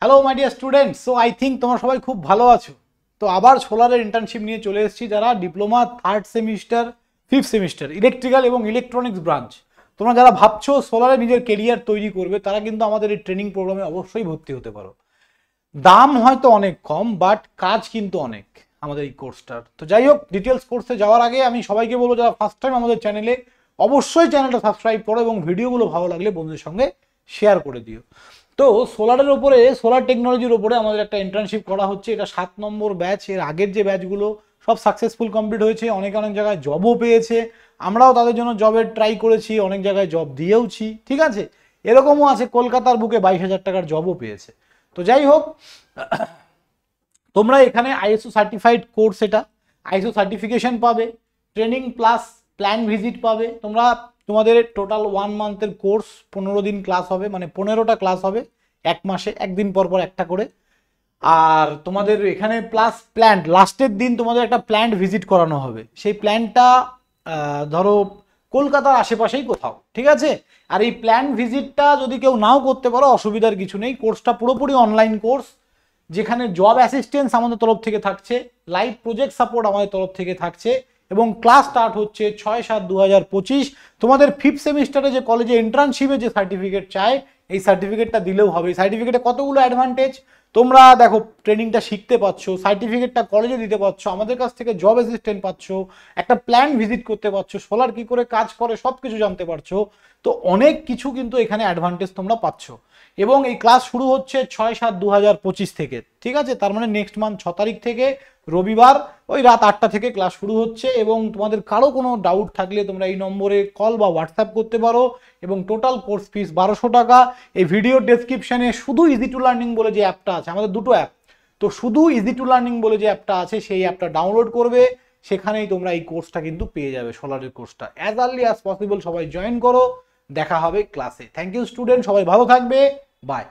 Hello my dear students, so I think তোমরা সবাই খুব ভালো আছো। তো আবার সোলারের ইন্টার্নশিপ নিয়ে চলে এসেছি। যারা diploma 3rd semester 5th semester electrical এবং ইলেকট্রনিক্স ব্রাঞ্চ, তোমরা যারা ভাবছো সোলারে নিজের কেরিয়ার তৈরি করবে, তারা কিন্তু আমাদের এই ট্রেনিং প্রোগ্রামে অবশ্যই ভর্তি হতে পারো। দাম হয়তো অনেক কম, বাট কাজ কিন্তু অনেক আমাদের এই কোর্সটার। তো যাই হোক, ডিটেলস কোর্সে যাওয়ার আগে আমি সবাইকে বলবো, যারা ফার্স্ট টাইম আমাদের চ্যানেলে, অবশ্যই চ্যানেলটা সাবস্ক্রাইব করো এবং ভিডিওগুলো ভালো লাগলে বন্ধুদের সঙ্গে শেয়ার করে দিও। তো সোলারের ওপরে, সোলার টেকনোলজির ওপরে আমাদের একটা ইন্টার্নশিপ করা হচ্ছে। এটা 7 নম্বর ব্যাচ। এর আগের যে ব্যাচগুলো সব সাকসেসফুল কমপ্লিট হয়েছে, অনেক অনেক জায়গায় জবও পেয়েছে। আমরাও তাদের জন্য জবের ট্রাই করেছি, অনেক জায়গায় জব দিয়েওছি, ঠিক আছে। এরকমও আছে কলকাতার বুকে 22,000 টাকার জবও পেয়েছে। তো যাই হোক, তোমরা এখানে আইএসও সার্টিফাইড কোর্স, এটা আইএসও সার্টিফিকেশন পাবে, ট্রেনিং প্লাস প্ল্যান ভিজিট পাবে। তোমাদের টোটাল 1 মান্থের কোর্স, 15 দিন ক্লাস হবে, মানে 15টা ক্লাস হবে এক মাসে, একদিন পর পর একটা করে। আর তোমাদের এখানে প্লাস প্ল্যান্ট, লাস্টের দিন তোমাদের একটা প্ল্যান্ট ভিজিট করানো হবে। সেই প্ল্যান্টটা ধরো কলকাতার আশেপাশেই কোথাও, ঠিক আছে। আর এই প্ল্যান ভিজিটটা যদি কেউ নাও করতে পারো, অসুবিধার কিছু নেই। কোর্সটা পুরোপুরি অনলাইন কোর্স, যেখানে জব অ্যাসিস্ট্যান্স আমাদের তরফ থেকে থাকছে, লাইভ প্রজেক্ট সাপোর্ট আমাদের তরফ থেকে থাকছে, এবং ক্লাস স্টার্ট হচ্ছে 6/7/2025। তোমাদের 5th সেমিস্টারে যে কলেজে ইন্টার্নশিপে যে সার্টিফিকেট চাই, এই সার্টিফিকেটটা দিলেও হবে। সার্টিফিকেটে কতগুলো অ্যাডভান্টেজ, তোমরা দেখো ট্রেনিংটা শিখতে পাচ্ছ, সার্টিফিকেটটা কলেজে দিতে পারছো, আমাদের কাছ থেকে জব অ্যাসিস্ট্যান্ট পাচ্ছ, একটা প্ল্যান ভিজিট করতে পারছো, সোলার কি করে কাজ করে সব কিছু জানতে পারছো। তো অনেক কিছু কিন্তু এখানে অ্যাডভান্টেজ তোমরা পাচ্ছ। এবং এই ক্লাস শুরু হচ্ছে 6/7/2025 থেকে, ঠিক আছে। তার মানে নেক্সট মান্থ 6 তারিখ থেকে রবিবার ওই রাত 8টা থেকে ক্লাস শুরু হচ্ছে। এবং তোমাদের কারো কোনো ডাউট থাকলে তোমরা এই নম্বরে কল বা হোয়াটসঅ্যাপ করতে পারো। এবং টোটাল কোর্স ফিস 1200 টাকা। এই ভিডিও ডেসক্রিপশনে শুধু ইজি টু লার্নিং বলে যে অ্যাপটা আছে, আমাদের দুটো অ্যাপ, তো শুধু ইজি টু লার্নিং বলে যে অ্যাপটা আছে, সেই অ্যাপটা ডাউনলোড করবে, সেখানেই তোমরা এই কোর্সটা কিন্তু পেয়ে যাবে, সোলারের কোর্সটা। অ্যাজ আর্লি অ্যাজ পসিবল সবাই জয়েন করো। দেখা হবে ক্লাসে। থ্যাংক ইউ স্টুডেন্ট, সবাই ভালো থাকবে, বাই।